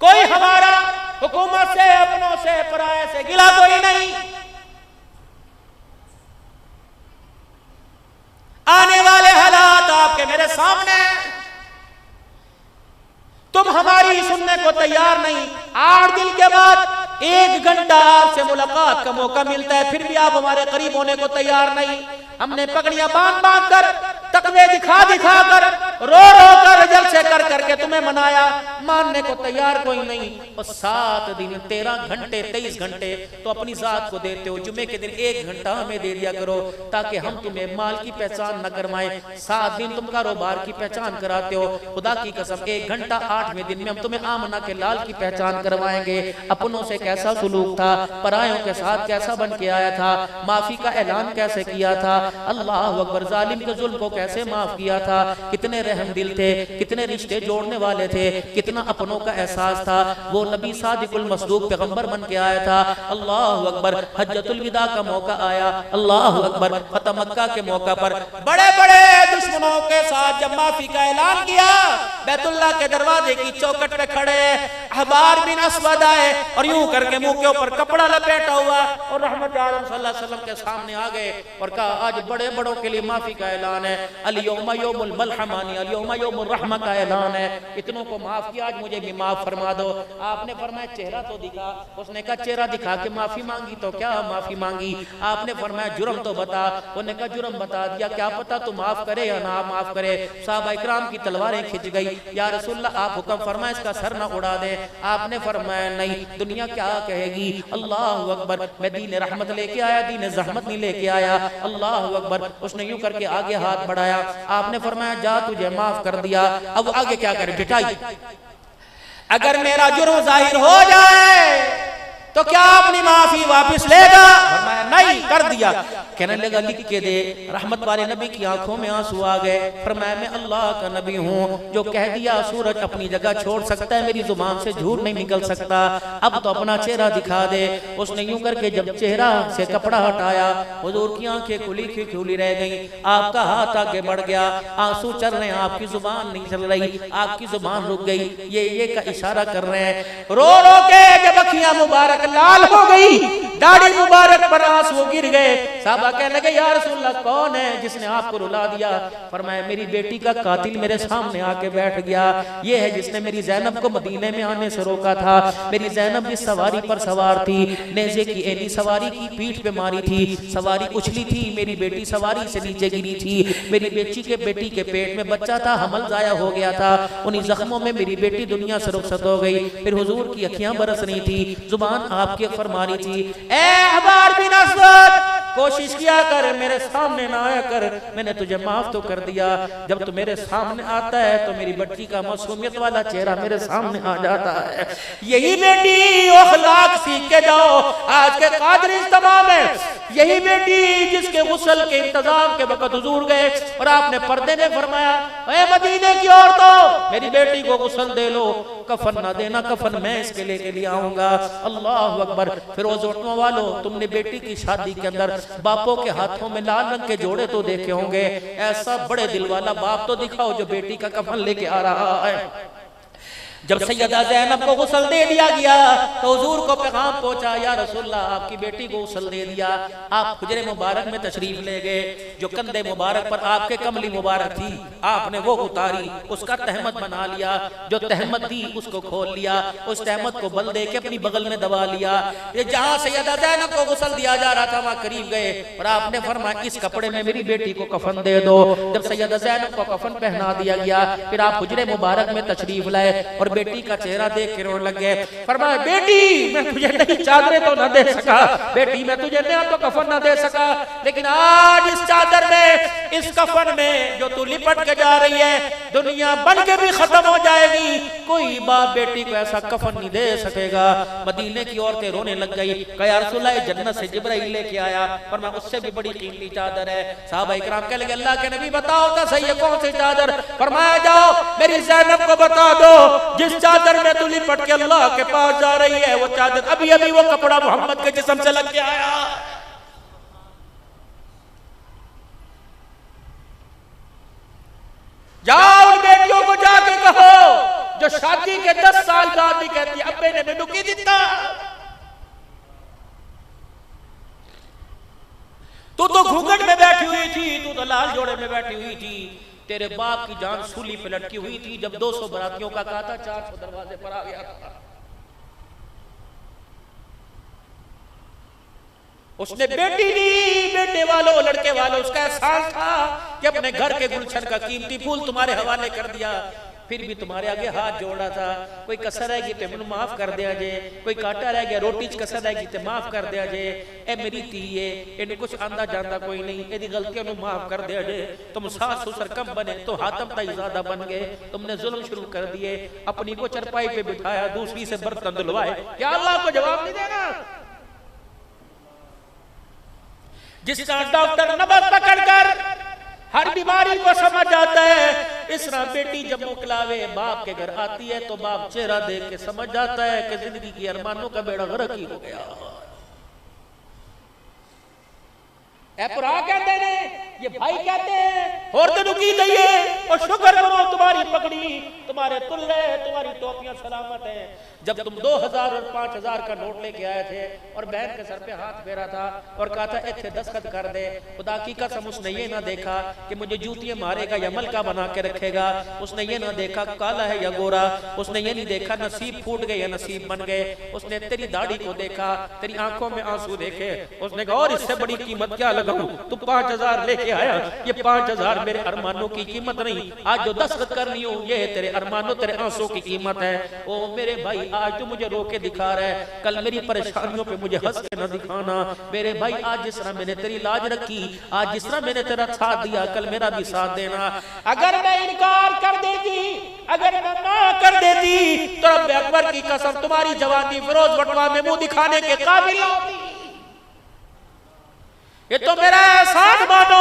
कोई हमारा हुकूमत से, अपनों से, पराये से गिला कोई नहीं। आने वाले हालात आपके मेरे सामने, तुम हमारी सुनने को तैयार नहीं। 8 दिन के बाद 1 घंटा आपसे मुलाकात का मौका मिलता है, फिर भी आप हमारे करीब होने को तैयार नहीं। हमने पगड़ियां बांध बांध कर, तकवे दिखा दिखा कर, रो रो कर, जलसे कर करके तुम्हें मनाया, मानने को तैयार कोई नहीं। और 7 दिन 13 घंटे 23 घंटे तो अपनी जात को देते हो, जुमे के दिन 1 घंटा हमें दे दिया करो ताकि हम तुम्हें माल की पहचान न करवाएं। 7 दिन तुम कारोबार की पहचान कराते हो, खुदा की कसम 1 घंटा 8वें दिन में हम तुम्हें आमना के लाल की पहचान करवाएंगे। अपनों से कैसा सुलूक था, परायों के साथ कैसा बन के आया था, माफी का ऐलान कैसे किया था, अल्लाह अकबर, जालिम के जुल्म को कैसे माफ किया था, कितने रहम दिल थे, कितने रिश्ते जोड़ने वाले थे, कितना अपनों का एहसास था। वो नबी सादिकुल मसदूक पैगंबर बन के आया था। अल्लाह अकबर, हज्जतुल विदा का मौका आया, अल्लाह अकबर, फतह मक्का के मौका पर बड़े बड़े दुश्मनों के साथ जब माफी का ऐलान किया, बैतुल्लाह के दरवाजे की चौखट पे खड़े अहबार बिन अस्वद आए और यूं करके मुंह के ऊपर कपड़ा लपेटा हुआ और रहमत आलम सल्लल्लाहु अलैहि वसल्लम के सामने आ गए और कहा आज बड़े बड़ों के लिए माफी का ऐलान है, अल-यौमा यौमुल मलहमानी, अल-यौमा यौमुर रहमा का ऐलान है। इतनों को माफ किया, आज मुझे भी माफ फरमा दो। आपने फरमाया चेहरा तो दिखा, उसने कहा चेहरा दिखा के माफी मांगी तो क्या माफी मांगी? आपने फरमाया जुर्म तो बता, उसने कहा जुर्म बता दिया, क्या पता तू माफ करे या ना माफ करे। साहबा इकराम की तलवारें खिंच गई, या रसूलल्लाह आप हुक्म फरमाए इसका सर ना उड़ा दे। आपने फरमाया नहीं, दुनिया क्या कहेगी। अल्लाह अकबर, मैं दीन रहमत लेके आया, दीन ज़हमत नहीं लेके आया। अल्लाह अकबर, उसने यूं करके आगे हाथ बढ़ाया, आपने फरमाया जा तुझे माफ कर दिया, अब आगे क्या करे पिटाई। अगर मेरा जुर्म जाहिर हो जाए तो क्या अपनी माफी वापस लेगा? फरमाया नहीं, कर दिया। कहने लगा लिख के दे। रहमत वाले नबी की आंखों में आंसू आ गए। फरमाया मैं अल्लाह का नबी हूँ, जो कह दिया सूरज अपनी जगह छोड़ सकता है, मेरी जुबान से झूठ नहीं निकल सकता। अब तो अपना चेहरा दिखा दे। उसने यूं करके जब चेहरा से कपड़ा हटाया, हुजूर की आंखें खुली की खुली रह गई, आपका हाथ आगे बढ़ गया, आंसू चल रहे हैं, आपकी जुबान नहीं चल रही, आपकी जुबान रुक गई, ये का इशारा कर रहे हैं। रो रो के जब अखियां मुबारक लाल हो गई, दाढ़ी मुबारक पर आंसू गिर गए। साहबा कहने लगे या रसूलल्लाह कौन है जिसने आपको रुला दिया? फरमाया मेरी बेटी का कातिल मेरे सामने आके बैठ गया, ये है जिसने मेरी ज़ैनब को मदीने में आने से रोका था। मेरी ज़ैनब जिस सवारी पर सवार थी, नेज़े की एनी सवारी की पीठ पे मारी थी, सवारी उछली थी, मेरी बेटी सवारी से नीचे गिरी थी, मेरी बेटी के पेट में बच्चा था, हमल जाया हो गया था, उन्हीं जख्मों में मेरी बेटी दुनिया से रुखसत हो गई। फिर हुजूर की अखियां बरस रही थी, जुबान आपकी फरमा रही थी, ए अहबार बिन अस्वद, कोशिश किया कर मेरे सामने ना आया कर, मैंने तुझे माफ तो कर दिया। जब तू मेरे सामने आता है तो मेरी बच्ची का मासूमियत वाला चेहरा मेरे सामने आ जाता है। यही बेटी अखलाक सीख के जाओ आज के कादिर इज्तिमा में। यही बेटी जिसके गुस्ल के इंतजाम के वक्त हुजूर गए और आपने पर्दे ने फरमाया ए मदीने की औरतों, मेरी बेटी को गुस्ल दे लो, कफन ना देना, कफन मैं इसके लिए आऊंगा। अल्लाह अकबर। फिर रोज उठने वालों, तुमने बेटी की शादी के अंदर बापों के हाथों में लाल रंग के जोड़े तो देखे होंगे, ऐसा बड़े दिल वाला बाप तो दिखाओ जो बेटी का कफन लेके आ रहा है। जब सैयदा ज़ैनब को गुस्ल दे दिया गया तो हुजूर को पैगाम पहुंचा, या रसूलल्लाह आपकी बेटी को गुस्ल दे दिया। आप हुजरे मुबारक में तशरीफ ले गए, जो कंधे मुबारक पर आपके कमली मुबारक थी आपने वो उतारी, उसका तहमत बना लिया, जो तहमत थी उसको खोल लिया, उस तहमत को बल दे के अपनी बगल में दबा लिया। ये जहां सैयदा ज़ैनब को गुस्ल दिया जा रहा था वहां करीब गए और आपने फरमाया इस कपड़े में मेरी बेटी को कफन दे दो। जब सैयदा ज़ैनब को कफन पहना दिया गया फिर आप हुजरे मुबारक में तशरीफ लाए और बेटी का चेहरा देख के रोने लगे। फरमाया बेटी मैं तुझे नहीं चादरें तो न दे सका, बेटी मैं तुझे नहीं तो कफन न दे सका, लेकिन आज इस चादर में इस कफन में जो तू लिपट के जा रही है दुनिया बन के भी खत्म हो जाएगी, कोई बाप बेटी को ऐसा कफन नहीं दे सकेगा। मदीने की औरतें रोने लग गई, कहा या रसूलल्लाह जन्नत से जिब्राइल लेके आया, फरमाया उससे भी बड़ी कीमती चादर है। सहाबा इकराम कहने लगे अल्लाह के नबी बताओ तो सही है कौन सी चादर? फरमाया जाओ मेरी ज़ैनब को बता दो जिस चादर में तू लिपट के अल्लाह के पास जा रही है वो चादर अभी अभी वो कपड़ा मोहम्मद के जिस्म से लग के आया। जाओ उन बेटियों को जाके कहो जो शादी के 10 साल बाद भी कहती है अब्बे ने मैनू की दिता, तू तो घूंघट में बैठी हुई थी, तू तो लाल जोड़े में बैठी हुई थी, तेरे बाप की जान सूली पे लटकी हुई थी जब 200 बरातियों का कहा था 400 दरवाजे पर आ गया था। उसने बेटी दी, बेटे वालों लड़के वालों उसका एहसान था कि अपने घर के गुलशन का कीमती फूल तुम्हारे हवाले कर दिया, फिर भी तुम्हारे आगे हाथ जोड़ा था। कोई कसर रहेगी तो मैनू माफ कर दिया जे, कोई काटा रह गया रोटी च कसर रहेगी तो माफ कर दिया जे, ए मेरी धी है इन्हें कुछ आंदा जाता कोई नहीं, एदी गलतियों को माफ कर दिया जे। तुम सास ससुर कम बने तो हातम ताई ज्यादा बन गए, तुमने जुल्म शुरू कर दिए, अपनी को चरपाई पे बिठाया दूसरी से बर्तन धुलवाए, क्या अल्लाह को जवाब नहीं देना? जिस तरह डॉक्टर नबज पकड़कर हर बीमारी को समझ जाता है, इस तरह बेटी जब मुकलावे बाप के घर आती है तो बाप चेहरा देख के समझ जाता है कि जिंदगी की अरमानों का बेड़ा गर्क ही हो गया। भरा कहते हैं ये भाई कहते हैं और तेनू की दईए और शुक्र करो तुम्हारी पगड़ी तुम्हारे तुल्ले तुम्हारी टोपियां सलामत है। जब तुम 2000 और 5000 का नोट लेके आए थे और बहन के सर पे हाथ फेरा था और कहा था इत्थे दस्तखत कर दे, खुदा की कसम उसने ये ना देखा कि मुझे जूतियां मारेगा या मलका बना के रखेगा, उसने ये ना देखा काला है या गोरा, उसने ये नहीं देखा नसीब फूट गए या नसीब बन गए, उसने तेरी दाढ़ी को देखा, तेरी आंखों में आंसू देखे, उसने कहा और इससे बड़ी कीमत क्या लगाऊं, तू 5000 लेके आया, ये 5000 मेरे अरमानों की कीमत नहीं, आज जो दस्तखत करनी हो ये तेरे अरमानों तेरे आंसू की कीमत है। ओ मेरे भाई आज तू मुझे रो के दिखा रहा है, कल मेरी परेशानियों पे मुझे हंस के न दिखाना। मेरे भाई आज जिस तरह मैंने तेरी लाज रखी, आज जिस तरह मैंने तेरा साथ दिया, कल मेरा भी साथ देना। अगर मैं इनकार कर देती, अगर मैं ना कर देती तो रब अकबर की कसम तुम्हारी जवानी फिरोज बटवा में मुंह दिखाने के काबिल होती। ये तो मेरा एहसान मानो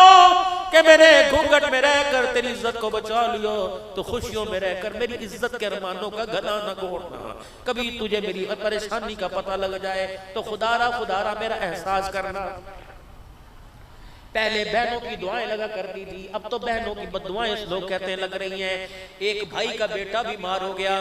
कि मैंने घूंघट में रहकर तेरी इज्जत को बचा लियो, तो खुशियों में रहकर मेरी इज्जत के अरमानों का गला न घोटना। कभी तुझे मेरी परेशानी का पता लग जाए तो खुदारा मेरा एहसास करना। पहले बहनों की दुआएं लगा करती थी, अब तो बहनों की बद्दुआएं लोग कहते लग रही हैं। एक भाई का बेटा बीमार हो गया,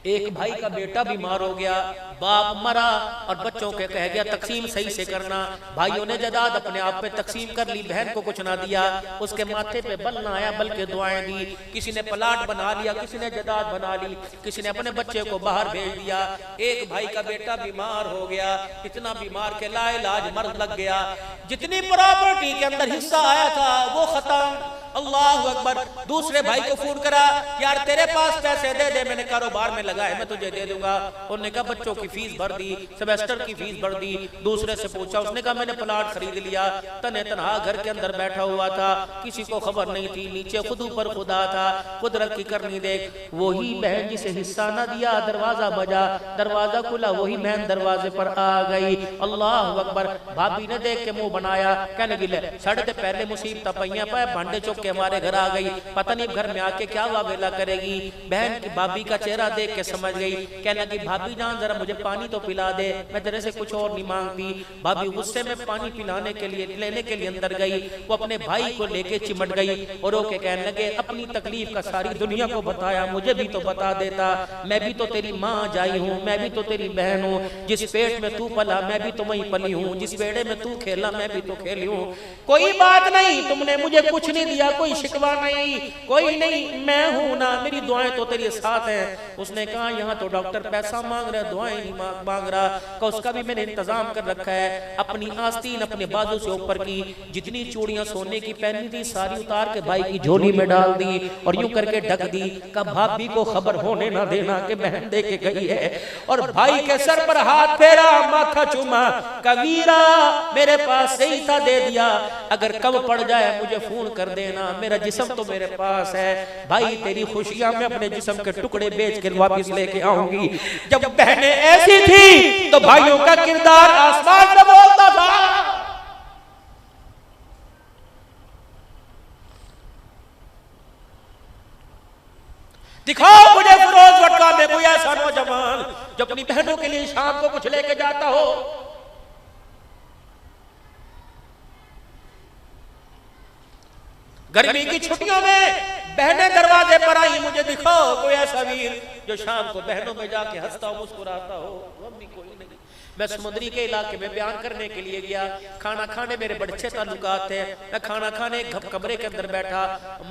एक भाई का बेटा बीमार हो गया, बाप मरा और बच्चों के कह गया तकसीम सही से करना। भाइयों ने जदाद अपने आप पे तकसीम कर ली, बहन को कुछ ना दिया, उसके माथे पे बल ना आया बल्कि दुआएं दी। किसी ने प्लाट बना लिया, किसी ने जदाद बना ली, किसी ने अपने बच्चे को बाहर भेज दिया। एक भाई का बेटा बीमार हो गया, इतना बीमार के लाइलाज मर्ज लग गया, जितनी प्रॉपर्टी के अंदर हिस्सा आया था वो खत्म। अल्लाह अकबर। दूसरे भाई को फोन करा, यार तेरे पास पैसे दे दे, मैंने कारोबार में लगाए, मैं तुझे दे दूंगा। उन्होंने कहा बच्चों की फीस भर दी, सेमेस्टर की फीस भर दी। दूसरे से पूछा, उसने कहा मैंने प्लाट खरीद लिया, तने तनहा घर के अंदर बैठा हुआ था, किसी को खबर नहीं थी, नीचे खुद ऊपर खुदा था, कुदरत की करनी देख। वही बहन जिसे हिस्सा न दिया, दरवाजा बजा, दरवाजा खुला, वही बहन दरवाजे पर आ गई। अल्लाह अकबर। भाभी ने देख के मुंह बनाया, कहने गिले सड़ते पहले मुसीबत पईया पे भांडे चो चुप के हमारे घर आ गई, पता नहीं घर में आके क्या वावेला करेगी। बहन की भाभी का चेहरा देख के समझ गई, कहने लगी भाभी जान जरा मुझे पानी तो पिला दे, मैं तेरे से कुछ और नहीं मांगती। भाभी गुस्से में पानी पिलाने के लिए लेने के लिए अंदर गई, वो अपने भाई को लेके चिमट गई और रोके कहने लगे अपनी तकलीफ का सारी दुनिया को बताया, मुझे भी तो बता देता, मैं भी तो तेरी माँ जाई हूँ, मैं भी तो तेरी बहन हूँ, जिस पेट में तू पला मैं भी तो वहीं पली हूँ, जिस बेड़े में तू खेला मैं भी तो खेली हूँ। कोई बात नहीं, तुमने मुझे कुछ नहीं दिया, कोई शिकवा नहीं, कोई नहीं, मैं हूं ना, मेरी दुआएं तो तेरे साथ हैं। उसने कहा यहाँ तो डॉक्टर पैसा मांग रहा है, दुआएं नहीं मांग रहा, का उसका भी मैंने इंतजाम कर रखा है। अपनी आस्तीन अपने बाजू से ऊपर की जितनी चूड़ियां सोने की पहनी थी सारी उतार के भाई की झोली में डाल दी और यूं करके ढक दी। का भाभी को खबर होने ना देना कि बहन दे के गई है। और भाई के सर पर हाथ फेरा, माथा चूमा, कबीरा मेरे पास से ही था दे दिया, अगर कब पड़ जाए मुझे फोन कर देना, मेरा जिस्म तो मेरे पास है, भाई तेरी खुशियां मैं अपने जिस्म के टुकड़े बेच कर वापस लेके आऊंगी। जब बहनें ऐसी थी तो भाइयों का किरदार आसमान में बोलता था। दिखाओ मुझे फिरोज वटका में कोई ऐसा नौजवान जो अपनी बहनों के लिए शाम को कुछ लेके जाता हो। गर्मी की छुट्टियों में बहनें दरवाजे पर आई, मुझे दिखाओ कोई ऐसा वीर जो शाम को बहनों में जाके हंसता हो, मुस्कुराता हो। वो भी कोई नहीं। मैं समुद्री के इलाके में बयान करने के लिए गया, खाना खाने मेरे बड़े अच्छे ताल्लुकात थे। मैं खाना खाने कमरे के अंदर बैठा,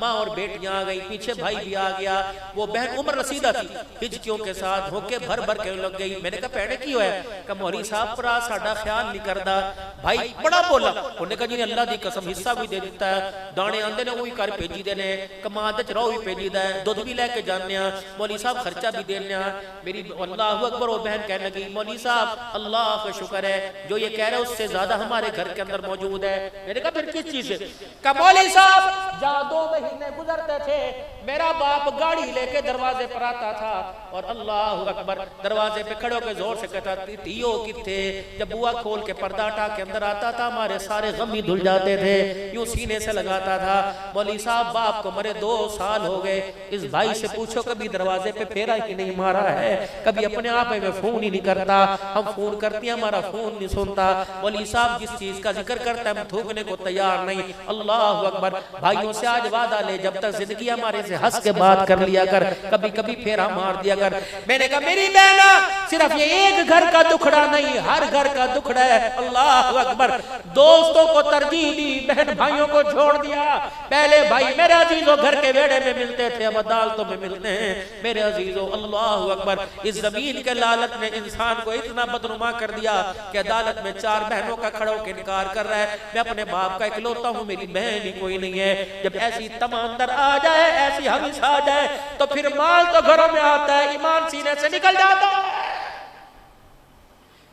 माँ और बेटियां आ गई, पीछे भाई भी आ गया। वो बहन उम्र रसीदा थी, हिचकियों के साथ होके भर भर के लग गई। मैंने कहा भैने की है? कहा मौलवी साहब पूरा साडा ख्याल नहीं करता। भाई बड़ा बोला, उन्हें कहा जी अल्लाह दी कसम हिस्सा भी दे दिता है, दाने आंदे ने वही कर भेजी देने, कमाद च रहो भी भेजी दा है, दूध भी लेके जाने, मौलवी साहब खर्चा भी देने। मेरी अल्लाह अकबर। वो बहन कहने लगी मौलवी साहब अल्लाह का शुक्र है जो ये कह रहे हैं उससे ज्यादा हमारे घर के अंदर मौजूद है। मैंने कहा फिर किस चीज से? कहा मौलवी साहब जहाँ 2 महीने गुजरते थे मेरा बाप गाड़ी लेके दरवाजे पर आता था और अल्लाह अकबर दरवाजे पे खड़े होकर जोर से कहता तियो किथे। जब बुआ खोल के पर्दा हटा के अंदर आता था हमारे सारे गम ही धुल जाते थे, यूं सीने से लगाता था। मौलवी साहब बाप को मरे 2 साल हो गए, इस भाई से पूछो कभी दरवाजे पे फेरा ही नहीं मारा है, कभी अपने आप में फोन ही नहीं करता, हम फोन करते हैं हमारा फोन नहीं सुनता। मौलवी साहब जिस चीज का जिक्र करता है हम थूकने को तैयार नहीं। अल्लाह अकबर। भाइयों से आज वादा ले जब तक जिंदगी हमारे से हंस के बात कर लिया कर, कभी कभी फेरा मार दिया कर। मैंने कहा मेरी बहना सिर्फ ये एक घर का दुखड़ा नहीं हर घर का दुखड़ा है। अल्लाह अकबर। दोस्तों को तरजीह दी, बहन भाइयों को छोड़ दिया। पहले भाई मेरे अजीजों घर के वेड़े में मिलते थे, अब अदालतों में मिलते हैं मेरे अजीजों। अल्लाह अकबर। इस जमीन के लालच ने इंसान को इतना बदनुमा कर दिया कि अदालत में 4 बहनों का खड़ा होकर इनकार कर रहा है मैं अपने बाप का इकलौता हूँ, मेरी बहन ही कोई नहीं है। जब ऐसी तमाम अंदर आ जाए, ऐसी हविस आ जाए तो फिर माल तो घरों में आता है, ईमान सीने से निकल जाता है।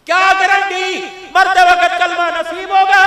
क्या गारंटी मरते वक्त कलमा नसीब होगा?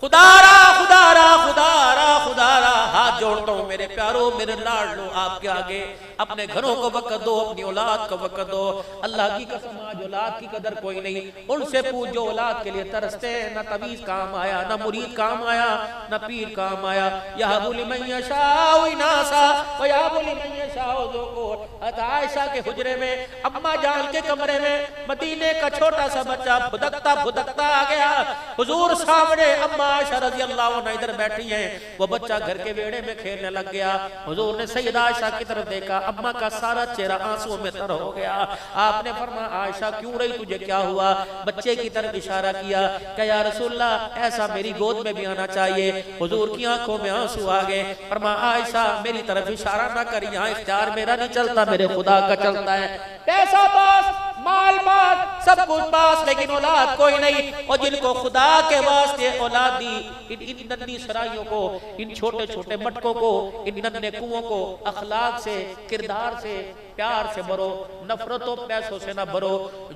खुदारा खुदारा खुदारा खुदारा हाथ जोड़ता हूँ मेरे प्यारो मेरे लाडलो आपके आगे। अपने घरों को वक़्त दो, अपनी औलाद को वक़्त दो। अल्लाह की कसम आज औलाद की कदर कोई नहीं। उनसे पूछ जो औलाद के लिए तरसते हैं, ना तवीज़ काम आया, ना मुरीद काम आया, ना पीर काम आया। यहबु लिमन यशाउ इनासा व यहबु लिमन यशाउ ज़ुकूर। आयशा के हुजरे में अम्मा जान के कमरे में मदीने का छोटा सा बच्चा फुदकता फुदकता आ गया। हुजूर सामने अम्मा आयशा रज़ी अल्लाह अन्हा इधर बैठी हैं, वो बच्चा घर के वेड़े में खेलने लग गया। हुजूर ने सैयदा आयशा की तरफ देखा, अम्मा का सारा चेहरा आंसुओं में तर हो गया। आपने फरमाया आयशा क्यों रही, तुझे क्या हुआ? बच्चे की तरफ इशारा किया कि या रसूलल्लाह ऐसा मेरी गोद में भी आना चाहिए। हुजूर की आंखों में आंसू आ गए। फरमाया आयशा मेरी तरफ इशारा ना कर, यहाँ इख्तियार मेरा नहीं चलता, मेरे खुदा का चलता है। पैसा पास, माल पास, सब कुछ पास, लेकिन औलाद कोई नहीं। और जिनको खुदा के वास्ते औलाद दी, इन नन्ही सराइयों को, इन छोटे छोटे मटकों को, इन नन्हे कुओं को अखलाक से, किरदार से प्यार से भरो, नफरतों पैसों से ना भरो।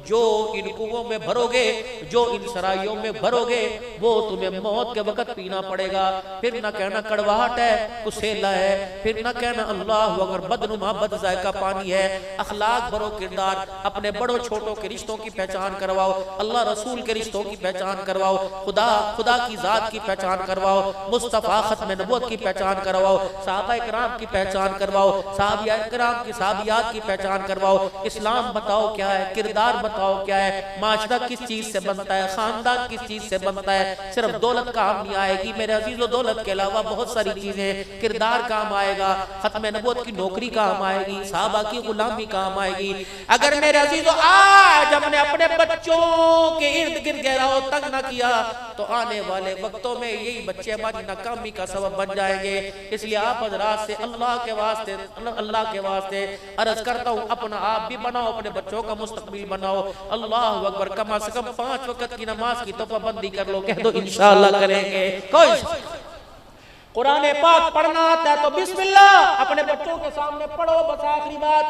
जो इन कुओं में भरोगे, जो इन सराइयों में भरोगे, वो तुम्हें मौत के वक्त पीना पड़ेगा। फिर ना कहना कड़वाहट है, कुसेला है, फिर ना कहना अल्लाह अगर बदनुमा बद जायका पानी है। अखलाक भरो, किरदार, अपने बड़ों छोटों के रिश्तों की पहचान करवाओ, अल्लाह रसूल के रिश्तों की पहचान करवाओ, खुदा की जात की पहचान करवाओ, मुस्तफा खत्म नबूवत की पहचान करवाओ, सहाबा इकराम की पहचान करवाओ, सहाबिया इकराम की साहबियात की पहचान करवाओ। इस्लाम बताओ क्या है, किरदार बताओ क्या है, माशरा किस चीज से बनता है, खानदान किस चीज से बनता है। सिर्फ दौलत काम नहीं आएगी मेरे अजीजों, दौलत के अलावा बहुत सारी चीजें, किरदार काम आएगा, खत्म नबूवत की नौकरी काम आएगी, साहबा की गुलामी काम आएगी। अगर मेरे अजीजों आज हमने अपने बच्चों के इर्द गिर्द गहराओ तक न किया तो आने वाले वक्तों में यही बच्चे हमारी नाकामी का सबब बन जाएंगे। इसलिए आप हजरात से अल्लाह के वास्ते अर्ज करता हूँ, अपना आप भी बनाओ, अपने बच्चों का मुस्तकबिल बनाओ। अल्लाह अकबर, कम से कम 5 वक्त की नमाज की तो पाबंदी कर लो, कह दो इंशाअल्लाह करेंगे। कोई कुरान पाक पढ़ना आता है तो बिस्मिल्लाह अपने बच्चों के सामने पढ़ो। बस आखिरी बात,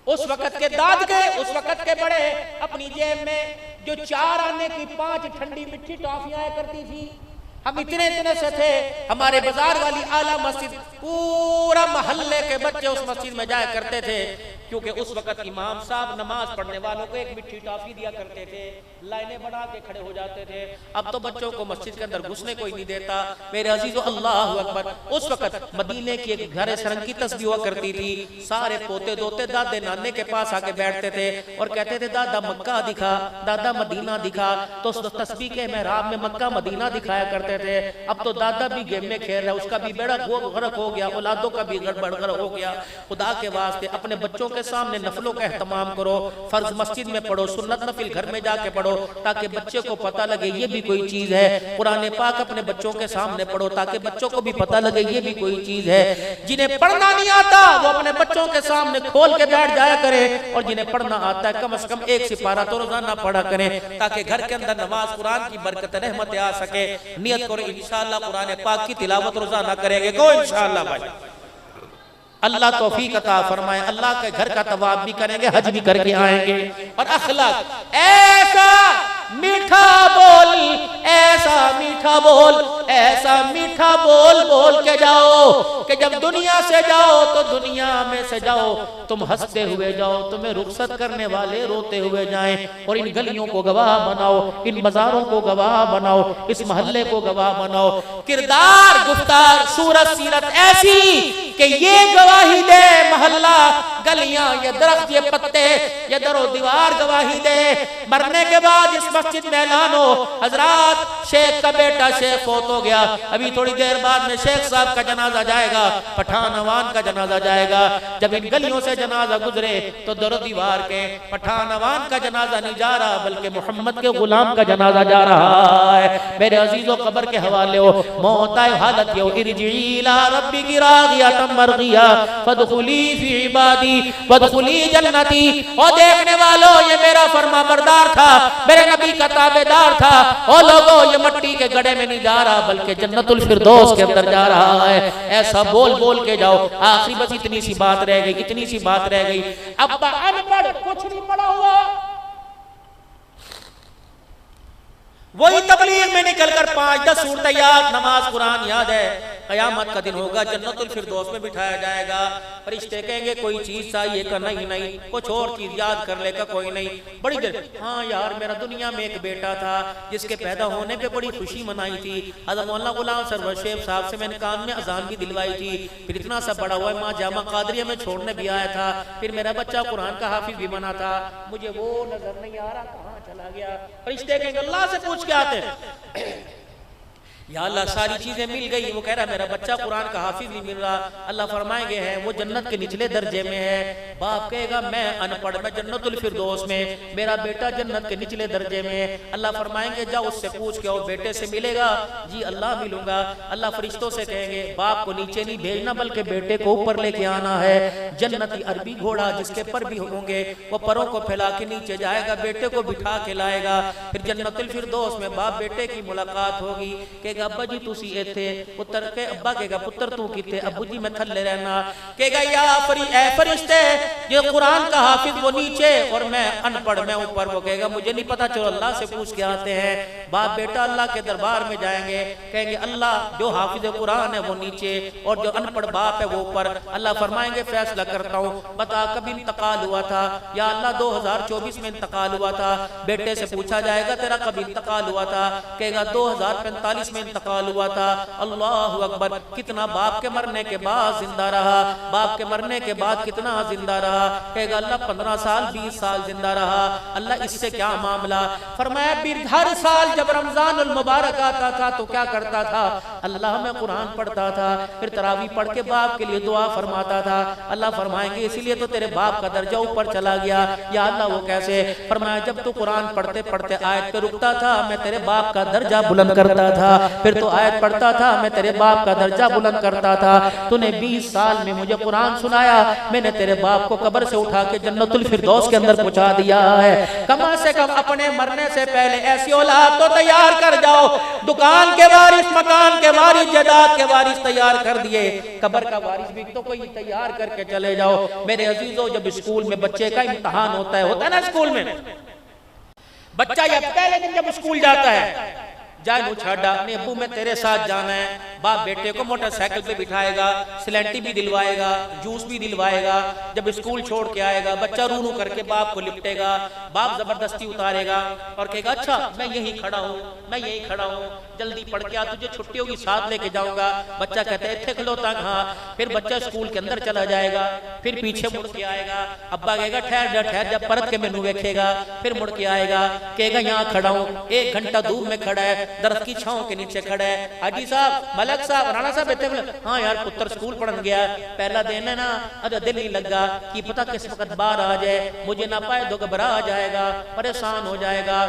उस वक्त के दाद के, उस वक्त के बड़े अपनी जेब में जो 4 आने की 5 ठंडी मिठी टॉफियां करती थी, हम इतने से थे, हमारे बाजार वाली आला मस्जिद पूरा मोहल्ले के बच्चे उस मस्जिद में जाया करते थे, क्योंकि उस वक्त इमाम साहब नमाज पढ़ने वालों को एक मिठी टॉफी दिया करते थे, लाइनें बना के खड़े हो जाते थे। अब तो बच्चों को मस्जिद के अंदर घुसने कोई नहीं देता। मेरे अजीजों, अल्लाह अकबर, उस वक्त मदीने की एक घर सरंग की तस्बीह हुआ करती थी। सारे पोते दोते दादे नाने के पास आके बैठते थे और कहते थे दादा मक्का दिखा, दादा मदीना दिखा। तो उस तस्बीह के मेहराब में मक्का मदीना दिखाया करते थे। अब तो दादा भी गेम में खेल रहा है, उसका भी बेड़ा गर्क हो गया, औलादों का भी गड़बड़ हो गया। खुदा के वास्ते अपने बच्चों के सामने नफलों का एहतमाम करो, फर्ज मस्जिद में पढ़ो, सुन्नत नफिल घर में जाके पढ़ो, ताकि बच्चे को पता लगे ये भी कोई चीज है। कुरान पाक अपने बच्चों के सामने पढ़ो, ताकि बच्चों को भी पता लगे ये भी कोई चीज है। जिन्हें पढ़ना नहीं आता वो अपने बच्चों के सामने खोल के बैठ जाया करे, और जिन्हें पढ़ना आता है कम से कम 1 सिपारा तो रोजाना पढ़ा करें, ताकि घर के अंदर नमाज कुरान की बरकत रहमत आ सके। नियत करो इंशाअल्लाह कुरान पाक की तिलावत रोजाना करेंगे को इंशाअल्लाह। भाई अल्लाह तौफीक अता फरमाए, अल्लाह के घर का तवाफ भी करेंगे, हज भी करके आएंगे। और अखलाक, ऐसा मीठा बोल, ऐसा मीठा बोल, ऐसा मीठा बोल बोल के जाओ कि जब दुनिया से जाओ तो दुनिया में से जाओ तुम हंसते हुए जाओ, तुम्हें रुखसत करने वाले रोते हुए जाएं। और इन गलियों को गवाह बनाओ, इन बाजारों को गवाह बनाओ, इस मोहल्ले को गवाह बनाओ। किरदार, गुफ्तार, सूरत, सीरत ऐसी कि ये गवाही दे, मोहल्ला, गलियां, ये दरख्त, ये पत्ते, ये दरो दीवार गवाही दे। मरने के बाद इस मस्जिद में ऐलान हो, हजरात शेख का बेटा शेख फौत हो गया, अभी थोड़ी देर बाद में शेख साहब का जनाजा जाएगा, पठान अवान का जनाजा जाएगा। जब इन गलियों से जनाजा गुजरे तो दरो दीवार के पठान अवान का जनाजा नहीं जा रहा, बल्कि मोहम्मद के गुलाम का जनाजा जा रहा है। मेरे अजीजों, कब्र के हवाले हो, मौत आए हालत हो, इरजी इला रब्बिकी रागियतम मरगिया फदखुली फी इबादी वदखुली जन्नती। और देखने वालों, ये मेरा फरमा बरदार था, मेरे नबी का ताबेदार था। और लोगों, ये मट्टी के गड्ढे में नहीं जा रहा, बल्कि जन्नतुल फिरदौस के अंदर जा रहा है। ऐसा बोल बोल के जाओ। आखिरी बस इतनी सी बात रह गई, इतनी सी बात रह गई। अब अनपढ़, कुछ नहीं पढ़ा हुआ, वही तबलीग में निकलकर 5-10 सूरत याद, नमाज कुरान याद है, कयामत का दिन होगा, जन्नतुल फिरदौस में बिठाया जाएगा। फरिश्ते कहेंगे कोई चीज चाहिए का, नहीं नहीं, कुछ और चीज याद कर लेगा, कोई नहीं। बड़ी देर, हाँ यार मेरा दुनिया में एक बेटा था जिसके पैदा होने पे बड़ी खुशी मनाई थी, हज़रत मौलाना गुलाम सरवर शेख साहब से मैंने कान में अजान भी दिलवाई थी, फिर इतना सा बड़ा हुआ माँ जामा कादरिया में छोड़ने भी आया था, फिर मेरा बच्चा कुरान का हाफिज भी बना था, मुझे वो नजर नहीं आ रहा, कहाँ चला गया। फरिश्ते कहेंगे अल्लाह से पूछ के आते हैं, या अल्लाह सारी चीजें मिल गई, वो कह रहा मेरा बच्चा कुरान का हाफिज नहीं मिल रहा। अल्लाह फरमाएंगे हैं वो जन्नत के निचले दर्जे में है। बाप कहेगा मैं अनपढ़, मैं जन्नतुल फिरदौस में, मेरा बेटा जन्नत के निचले दर्जे में है। अल्लाह फरमाएंगे जाओ उससे पूछ के आओ, बेटे से मिलेगा, जी अल्लाह मिलूंगा। अल्लाह फरिश्तों से कहेंगे बाप को नीचे नहीं भेजना, बल्कि बेटे को ऊपर लेके आना है। जन्नती अरबी घोड़ा जिसके पर भी होंगे वो परों को फैला के नीचे जाएगा, बेटे को बिठा के लाएगा। फिर जन्नतुल फिरदौस में बाप बेटे की मुलाकात होगी, कहेगा अब्बा जी तुसी इत्थे, पुत्र के अब्बा कहेगा पुत्र तू किथे, अब्बू जी मैं थल्ले रहना। कहेगा या फरिश्ते ये कुरान का हाफिज वो नीचे और मैं अनपढ़ मैं ऊपर। वो कहेगा मुझे नहीं पता, चलो अल्लाह से पूछ के आते हैं। बाप बेटा अल्लाह के दरबार में जाएंगे, कहेंगे अल्लाह जो हाफिज कुरान है वो नीचे और जो अनपढ़ बाप है वो ऊपर। अल्लाह फरमाएंगे फैसला करता हूँ, बता कब इंतकाल हुआ था? या अल्लाह 2024 में इंतकाल हुआ था। बेटे से पूछा जाएगा तेरा कब इंतकाल हुआ था? कहेगा 2045 में इंतकाल हुआ था। अल्लाह अकबर, कितना बाप के मरने के बाद जिंदा रहा, बाप के मरने के बाद कितना जिंदा रहा? कहेगा अल्लाह 15 साल 20 साल जिंदा रहा। अल्लाह इससे क्या मामला? फरमाया हर साल जब रमजानुल मुबारक आता था तो क्या करता था? अल्लाह में कुरान पढ़ता था, फिर तरावी पढ़ के बाप के लिए दुआ फरमाता था। अल्लाह फरमाएंगे इसीलिए तो तेरे बाप का दर्जा ऊपर चला गया। या अल्लाह वो कैसे? फरमाया जब तू कुरान पढ़ते पढ़ते आयत पे रुकता था मैं तेरे बाप का दर्जा बुलंद करता था, फिर तो आयत पढ़ता था मैं तेरे बाप का दर्जा बुलंद करता था। तूने 20 साल में मुझे कुरान सुनाया, मैंने तेरे बाप को कब्र से उठा के जन्नतुल फिरदौस के अंदर पहुंचा दिया है। कम से कम अपने मरने से पहले ऐसी औलाद तो तैयार कर जाओ, दुकान के वारिस, मकान के वारिस, जायदाद के वारिस तैयार कर दिए, कब्र का वारिस भी तो कोई तैयार करके चले जाओ। मेरे अजीजों, जब स्कूल में बच्चे का इम्तिहान होता है ना, स्कूल में बच्चा या पहले दिन जब स्कूल जाता है, जाए नु छाड़ा अपने अब्बू में तेरे साथ जाना है। बाप बेटे को मोटरसाइकिल पे बिठाएगा, सिलेंटी भी दिलवाएगा, जूस भी दिलवाएगा। जब स्कूल छोड़ के आएगा बच्चा रू रू करके बाप को लिपटेगा, बाप जबरदस्ती उतारेगा और कहेगा अच्छा मैं यही खड़ा हूँ, मैं यही खड़ा हूँ, जल्दी पढ़ के आ, तुझे छुट्टी होगी साथ लेके जाऊंगा। बच्चा कहता है इत्थे खलोता कहाँ? फिर बच्चा स्कूल के अंदर चला जाएगा, फिर पीछे मुड़ के आएगा, अब्बा कहेगा ठहर जा, परत के मैनू देखेगा, फिर मुड़ के आएगा, कहेगा यहाँ खड़ा हूँ, 1 घंटा दूर में खड़ा है, दरख्त की छांव के नीचे खड़ा है। हाजी साहब, मलक साहब, राणा साहब इतने, हाँ यार पुत्र स्कूल पढ़न गया, पहला दिन है ना, अरे दिल नहीं लगा कि पता किस वक्त बाहर आ जाए, मुझे ना पाए तो घबरा जाएगा, परेशान हो जाएगा।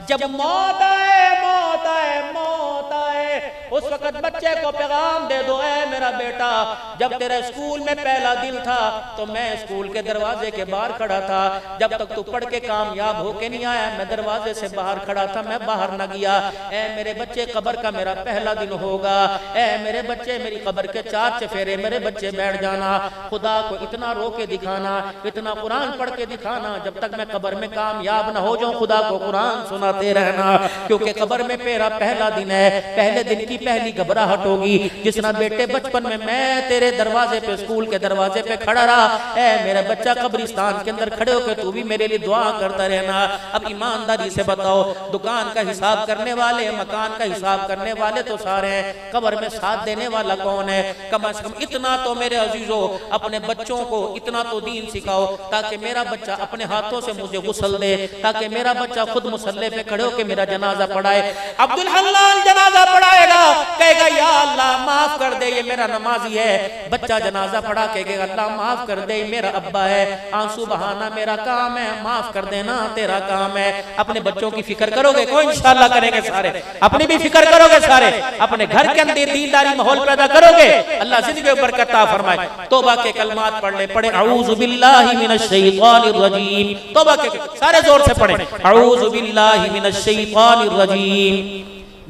जब मौत आए, मौत आए, मौत आए, उस वक्त बच्चे को पैगाम दे दो, ऐ मेरा बेटा जब तेरा स्कूल में पहला दिन था तो मैं स्कूल के दरवाजे के बाहर खड़ा था, जब तक तू पढ़ के कामयाब होके नहीं आया मैं दरवाजे से बाहर खड़ा था, मैं बाहर न गया। ऐ मेरे बच्चे कब्र का मेरा पहला दिन होगा, ऐ मेरे बच्चे मेरी कब्र के 4 चफेरे मेरे बच्चे बैठ जाना, खुदा को इतना रो के दिखाना, इतना कुरान पढ़ के दिखाना, जब तक मैं कब्र में कामयाब न हो जाऊं खुदा को कुरान सुनाते रहना, क्योंकि कब्र में मेरा पहला दिन है, पहले दिन की पहली घबराहट होगी। जिसना बेटे बचपन में मैं तेरे दरवाजे पे, स्कूल के दरवाजे पे खड़ा रहा, ऐ मेरा बच्चा कब्रिस्तान के अंदर खड़े होकर तू भी मेरे लिए दुआ करता रहना। अब ईमानदारी से बताओ, दुकान का हिसाब करने वाले, मकान का हिसाब करने वाले तो सारे हैं, कब्र में साथ देने वाला कौन है? कम से कम इतना तो मेरे अजीजों अपने बच्चों को इतना तो दीन सिखाओ ताकि मेरा बच्चा अपने हाथों से मुझे गुस्ल दे, ताकि मेरा बच्चा खुद मुसल्ले पे खड़े होकर मेरा जनाजा पढ़ाए। अब्दुल हन्नान जनाजा पढ़ाएगा, कहेगा या अल्लाह माफ कर दे ये मेरा नमाजी है। बच्चा जनाजा पढ़ा के कहेगा अल्लाह माफ कर दे मेरा अब्बा है। आंसू बहाना मेरा काम है, माफ कर देना तेरा काम है। अपने बच्चों की फिक्र करोगे कोई? इंशाअल्लाह करेंगे सारे। अपनी भी फिक्र करोगे सारे, अपने घर के अंदर दीनदारी माहौल पैदा करोगे, अल्लाह जिंदगी में बरकत अता फरमाए। तौबा के कलमात पढ़ ले, पढ़े औज़ु बिल्लाहि मिनश शैतानिर रजीम, तौबा के सारे जोर से पढ़े, औज़ु बिल्लाहि मिनश शैतानिर रजीम,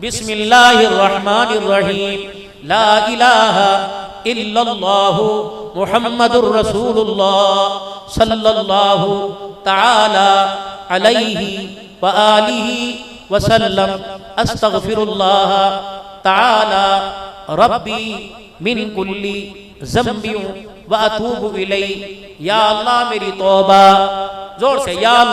बिस्मिल्लाहिर रहमानिर रहीम, ला इलाहा इल्लल्लाहु मुहम्मदुर रसूलुल्लाह सल्लल्लाहु तआला अलैहि व आलिहि वसल्लम, अस्तगफिरुल्लाह ताला रब्बी मिन कुल्ली ज़म्बिन व अतूबु इलैहि। या अल्लाह मेरी तौबा, जोर से या